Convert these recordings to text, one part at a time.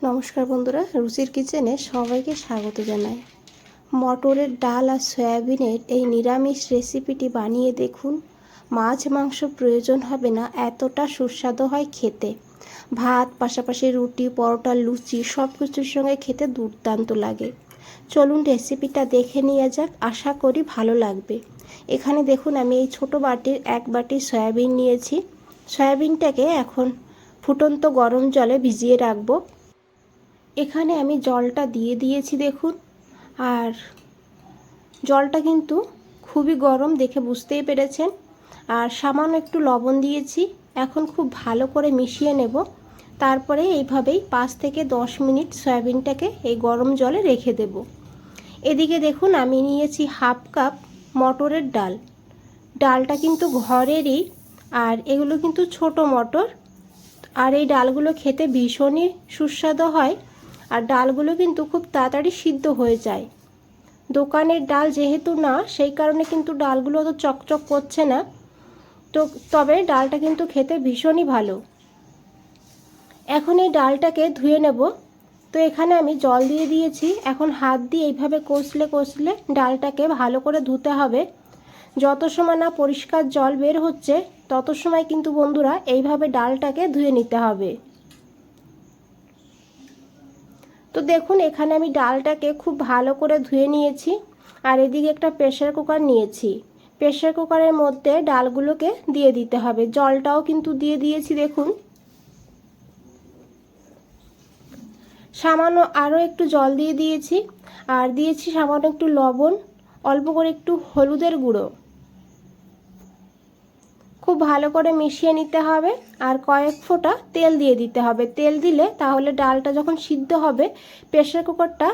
নমস্কার বন্ধুরা, রুচির কিচেনে সবাইকে স্বাগত জানাই। মটরের ডাল আর সয়াবিনের এই নিরামিষ রেসিপিটি বানিয়ে দেখুন। মাছ মাংস প্রয়োজন হবে না, এতটা সুস্বাদু হয় খেতে। ভাত, পাশাপাশি রুটি, পরোটা, লুচি সব কিছুর সঙ্গে খেতে দুর্দান্ত লাগে। চলুন রেসিপিটা দেখে নিয়ে যাক, আশা করি ভালো লাগবে। এখানে দেখুন আমি এই ছোট বাটির 1 বাটি সয়াবিন নিয়েছি। সয়াবিনটাকে এখন ফুটন্ত গরম জলে ভিজিয়ে রাখবো। এখানে আমি জলটা দিয়ে দিয়েছি দেখুন, আর জলটা কিন্তু খুবই গরম, দেখে বুঝতেই পেরেছেন। আর সামান্য একটু লবণ দিয়েছি। এখন খুব ভালো করে মিশিয়ে নেব। তারপরে এইভাবেই 5 থেকে 10 মিনিট সয়াবিনটাকে এই গরম জলে রেখে দেব। এদিকে দেখুন আমি নিয়েছি হাফ কাপ মটরের ডাল। ডালটা কিন্তু ঘরেরই, আর এগুলো কিন্তু ছোট মটর। আর এই ডালগুলো খেতে ভীষণই সুস্বাদু হয়। আর ডালগুলো কিন্তু খুব তাড়াতাড়ি সিদ্ধ হয়ে যায়। দোকানের ডাল যেহেতু না, সেই কারণে কিন্তু ডালগুলো অত চকচক করছে না। তবে ডালটা কিন্তু খেতে ভীষণই ভালো। এখন এই ডালটাকে ধুয়ে নেব। তো এখানে আমি জল দিয়ে দিয়েছি। এখন হাত দিয়ে এইভাবে কষলে ডালটাকে ভালো করে ধুতে হবে। যত সময় না পরিষ্কার জল বের হচ্ছে তত সময় কিন্তু বন্ধুরা এইভাবে ডালটাকে ধুয়ে নিতে হবে। তো দেখুন এখানে আমি ডালটাকে খুব ভালো করে ধুয়ে নিয়েছি। আর এদিকে একটা প্রেসার কুকার নিয়েছি। প্রেসার কুকারের মধ্যে ডালগুলোকে দিয়ে দিতে হবে। জলটাও কিন্তু দিয়ে দিয়েছি দেখুন। সামান্য আরও একটু জল দিয়ে দিয়েছি। আর দিয়েছি সামান্য একটু লবণ, অল্প করে একটু হলুদের গুঁড়ো। খুব ভালো করে মিশিয়ে নিতে হবে। আর কয়েক ফোঁটা তেল দিয়ে দিতে হবে। তেল দিলে তাহলে ডালটা যখন সিদ্ধ হবে প্রেসার কুকারটা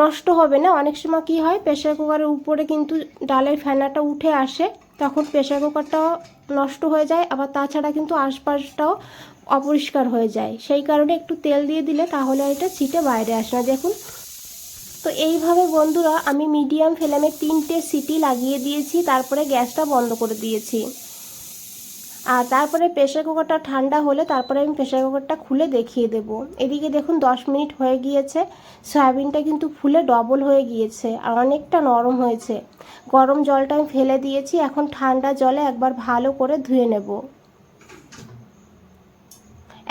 নষ্ট হবে না। অনেক সময় কি হয়, প্রেসার কুকারের উপরে কিন্তু ডালের ফেনাটা উঠে আসে, তখন প্রেসার কুকারটাও নষ্ট হয়ে যায়। আবার তাছাড়া কিন্তু আশপাশটাও অপরিষ্কার হয়ে যায়। সেই কারণে একটু তেল দিয়ে দিলে তাহলে এটা ছিটে বাইরে আসে না। দেখুন, তো এইভাবে বন্ধুরা আমি মিডিয়াম ফ্লেমে 3টে সিটি লাগিয়ে দিয়েছি। তারপরে গ্যাসটা বন্ধ করে দিয়েছি। আর তারপরে প্রেসার কুকারটা ঠান্ডা হলে তারপরে আমি প্রেসার কুকারটা খুলে দেখিয়ে দেব। এদিকে দেখুন 10 মিনিট হয়ে গিয়েছে। সয়াবিনটা কিন্তু ফুলে ডবল হয়ে গিয়েছে আর অনেকটা নরম হয়েছে। গরম জলটা আমি ফেলে দিয়েছি। এখন ঠান্ডা জলে একবার ভালো করে ধুয়ে নেব।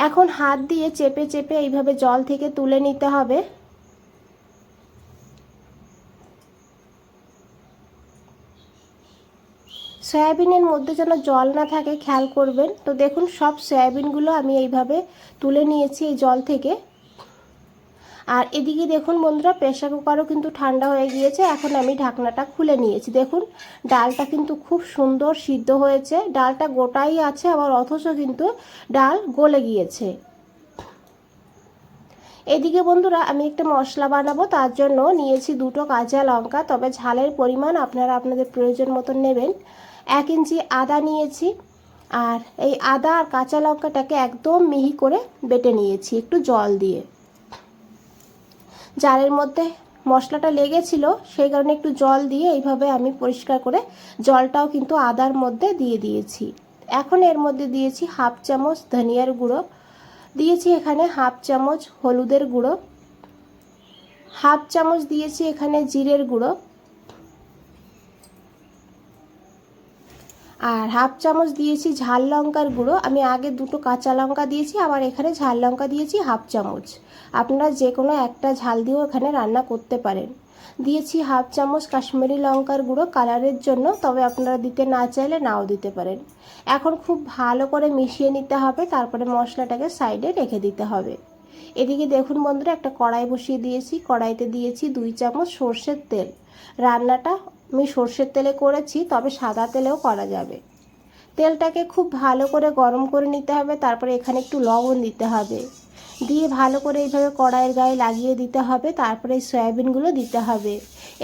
এখন হাত দিয়ে চেপে চেপে এইভাবে জল থেকে তুলে নিতে হবে। সয়াবিনের মধ্যে যেন জল না থাকে খেয়াল করবেন। তো দেখুন সব সয়াবিনগুলো আমি এইভাবে তুলে নিয়েছি এই জল থেকে। আর এদিকে দেখুন বন্ধুরা প্রেসার কুকারও কিন্তু ঠান্ডা হয়ে গিয়েছে। এখন আমি ঢাকনাটা খুলে নিয়েছি। দেখুন ডালটা কিন্তু খুব সুন্দর সিদ্ধ হয়েছে। ডালটা গোটাই আছে, আবার অথচ কিন্তু ডাল গলে গিয়েছে। এদিকে বন্ধুরা আমি একটা মশলা বানাবো, তার জন্য নিয়েছি 2টো কাঁচা লঙ্কা। তবে ঝালের পরিমাণ আপনারা আপনাদের প্রয়োজন মতন নেবেন। 1 ইঞ্চি আদা নিয়েছি। আর এই আদা আর কাঁচা লঙ্কাটাকে একদম মিহি করে বেটে নিয়েছি একটু জল দিয়ে। জারের মধ্যে মশলাটা লেগেছিল, সেই কারণে একটু জল দিয়ে এইভাবে আমি পরিষ্কার করে জলটাও কিন্তু আদার মধ্যে দিয়ে দিয়েছি। এখন এর মধ্যে দিয়েছি হাফ চামচ ধনিয়ার গুঁড়ো, দিয়েছি এখানে হাফ চামচ হলুদের গুঁড়ো, হাফ চামচ দিয়েছি এখানে জিরের গুঁড়ো, আর হাফ চামচ দিয়েছি ঝাল লঙ্কার গুঁড়ো। আমি আগে 2টো কাঁচা লঙ্কা দিয়েছি, আবার এখানে ঝাল লঙ্কা দিয়েছি হাফ চামচ। আপনারা যে কোনো একটা ঝাল দিয়েও এখানে রান্না করতে পারেন। দিয়েছি হাফ চামচ কাশ্মীরি লঙ্কার গুঁড়ো কালারের জন্য, তবে আপনারা দিতে না চাইলে নাও দিতে পারেন। এখন খুব ভালো করে মিশিয়ে নিতে হবে। তারপরে মশলাটাকে সাইডে রেখে দিতে হবে। এদিকে দেখুন বন্ধুরা একটা কড়াই বসিয়ে দিয়েছি। কড়াইতে দিয়েছি 2 চামচ সর্ষের তেল। রান্নাটা আমি সর্ষের তেলে করেছি, তবে সাদা তেলেও করা যাবে। তেলটাকে খুব ভালো করে গরম করে নিতে হবে। তারপরে এখানে একটু লবণ দিতে হবে, দিয়ে ভালো করে এইভাবে কড়াইয়ের গায়ে লাগিয়ে দিতে হবে। তারপরে এই সয়াবিনগুলো দিতে হবে।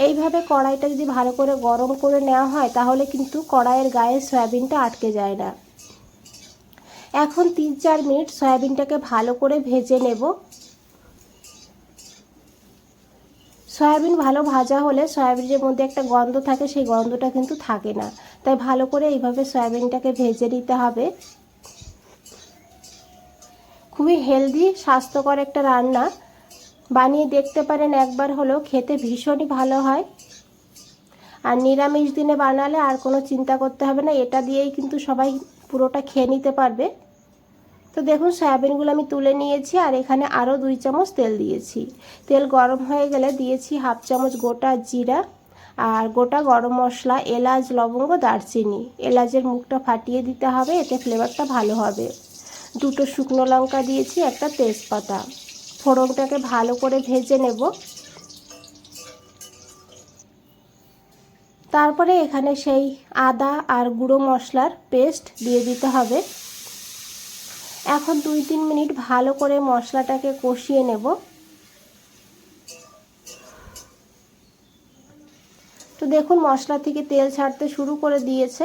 এইভাবে কড়াইটা যদি ভালো করে গরম করে নেওয়া হয় তাহলে কিন্তু কড়াইয়ের গায়ে সয়াবিনটা আটকে যায় না। এখন 3-4 মিনিট সয়াবিনটাকে ভালো করে ভেজে নেব। সয়াবিন ভালো ভাজা হলে সয়াবিনের মধ্যে একটা গন্ধ থাকে, সেই গন্ধটা কিন্তু থাকে না। তাই ভালো করে এইভাবে সয়াবিনটাকে ভেজে নিতে হবে। খুবই হেলদি স্বাস্থ্যকর একটা রান্না, বানিয়ে দেখতে পারেন একবার হলেও, খেতে ভীষণই ভালো হয়। আর নিরামিষ দিনে বানালে আর কোনো চিন্তা করতে হবে না, এটা দিয়েই কিন্তু সবাই পুরোটা খেয়ে নিতে পারবে। তো দেখুন সয়াবিনগুলো আমি তুলে নিয়েছি, আর এখানে আরও 2 চামচ তেল দিয়েছি। তেল গরম হয়ে গেলে দিয়েছি 1/2 চামচ গোটা জিরা আর গোটা গরম মশলা, এলাচ, লবঙ্গ, দারচিনি। এলাচের মুখটা ফাটিয়ে দিতে হবে, এতে ফ্লেভারটা ভালো হবে। 2টো শুকনো লঙ্কা দিয়েছি, একটা তেজপাতা। ফোড়নটাকে ভালো করে ভেজে নেব। তারপরে এখানে সেই আদা আর গুঁড়ো মশলার পেস্ট দিয়ে দিতে হবে। এখন 2-3 মিনিট ভালো করে মশলাটাকে কষিয়ে নেব। তো দেখুন মশলা থেকে তেল ছাড়তে শুরু করে দিয়েছে।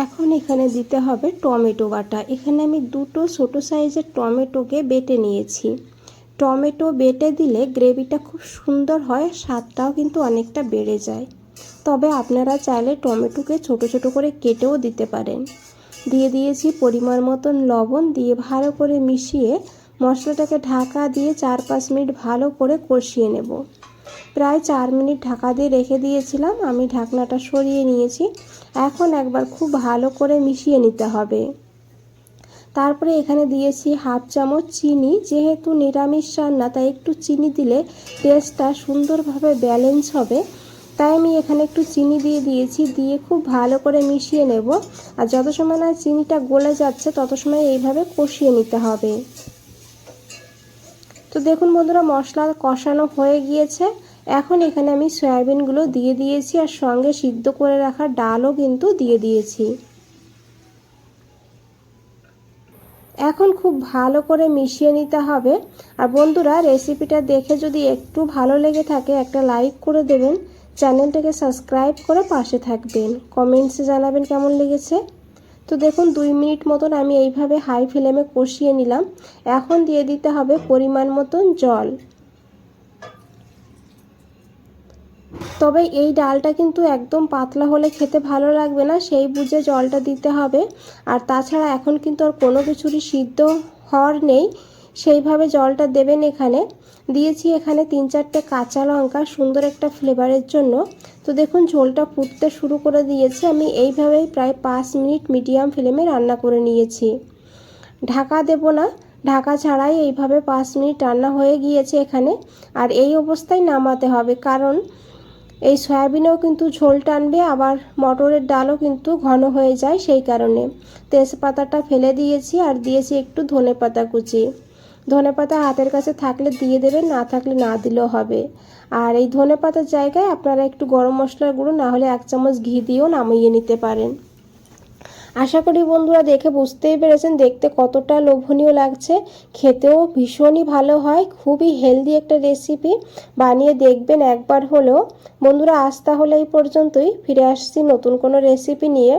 এখন এখানে দিতে হবে টমেটো বাটা। এখানে আমি 2টো ছোটো সাইজের টমেটোকে বেটে নিয়েছি। টমেটো বেটে দিলে গ্রেভিটা খুব সুন্দর হয়, স্বাদটাও কিন্তু অনেকটা বেড়ে যায়। তবে আপনারা চাইলে টমেটোকে ছোট ছোট করে কেটেও দিতে পারেন। দিয়ে দিয়েছি পরিমাণ মতন লবণ, দিয়ে ভালো করে মিশিয়ে মশলাটাকে ঢাকা দিয়ে 4-5 মিনিট ভালো করে কষিয়ে নেব। প্রায় 4 মিনিট ঢাকা দিয়ে রেখে দিয়েছিলাম, আমি ঢাকনাটা সরিয়ে নিয়েছি। এখন একবার খুব ভালো করে মিশিয়ে নিতে হবে। তারপরে এখানে দিয়েছি 1/2 চামচ চিনি। যেহেতু নিরামিষ রান্না, তাই একটু চিনি দিলে টেস্টটা সুন্দরভাবে ব্যালেন্স হবে, তাই আমি এখানে একটু চিনি দিয়ে দিয়েছি। দিয়ে খুব ভালো করে মিশিয়ে নেব। আর যত সময় না চিনিটা গলে যাচ্ছে তত সময় এইভাবে কষিয়ে নিতে হবে। তো দেখুন বন্ধুরা মশলা কষানো হয়ে গিয়েছে। এখন এখানে আমি সয়াবিনগুলো দিয়ে দিয়েছি, আর সঙ্গে সিদ্ধ করে রাখা ডালও কিন্তু দিয়ে দিয়েছি। এখন খুব ভালো করে মিশিয়ে নিতে হবে। আর বন্ধুরা রেসিপিটা দেখে যদি একটু ভালো লেগে থাকে একটা লাইক করে দেবেন, চ্যানেলটাকে সাবস্ক্রাইব করে পাশে থাকবেন, কমেন্টসে জানাবেন কেমন লেগেছে। তো দেখুন 2 মিনিট মতন আমি এইভাবে হাই ফ্লেমে কষিয়ে নিলাম। এখন দিয়ে দিতে হবে পরিমাণ মতন জল। তবে এই ডালটা কিন্তু একদম পাতলা হলে খেতে ভালো লাগবে না, সেই বুঝে জলটা দিতে হবে। আর তাছাড়া এখন কিন্তু আর কোনো কিছুরই সিদ্ধ হওয়ার নেই, সেইভাবে জলটা দেবেন। এখানে দিয়েছি এখানে 3-4টে কাঁচা লঙ্কা, সুন্দর একটা ফ্লেভারের জন্য। তো দেখুন ঝোলটা ফুটতে শুরু করে দিয়েছে। আমি এইভাবেই প্রায় 5 মিনিট মিডিয়াম ফ্লেমে রান্না করে নিয়েছি। ঢাকা দেব না, ঢাকা ছাড়াই এইভাবে 5 মিনিট রান্না হয়ে গিয়েছে এখানে। আর এই অবস্থায় নামাতে হবে, কারণ এই সয়াবিনেও কিন্তু ঝোল টানবে, আবার মটরের ডালও কিন্তু ঘন হয়ে যায়, সেই কারণে। তেজপাতাটা ফেলে দিয়েছি, আর দিয়েছি একটু ধনেপাতা কুচি। ধনেপাতা হাতের কাছে থাকলে দিয়ে দেবেন, না থাকলে না দিলেও হবে। আর এই ধনেপাতার জায়গায় আপনারা একটু গরম মশলার গুঁড়ো, না হলে 1 চামচ ঘি দিয়েও নামিয়ে নিতে পারেন। আশা করি বন্ধুরা দেখে বুঝতেই পেরেছেন দেখতে কতটা লোভনীয় লাগছে, খেতেও ভীষণই ভালো হয়। খুবই হেলদি একটা রেসিপি, বানিয়ে দেখবেন একবার হলেও। বন্ধুরা আজ তাহলে এই পর্যন্তই, ফিরে আসছি নতুন কোনো রেসিপি নিয়ে।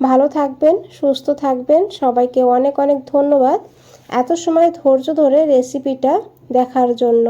ভালো থাকবেন, সুস্থ থাকবেন, সবাইকে অনেক অনেক ধন্যবাদ এত সময় ধৈর্য ধরে রেসিপিটা দেখার জন্য।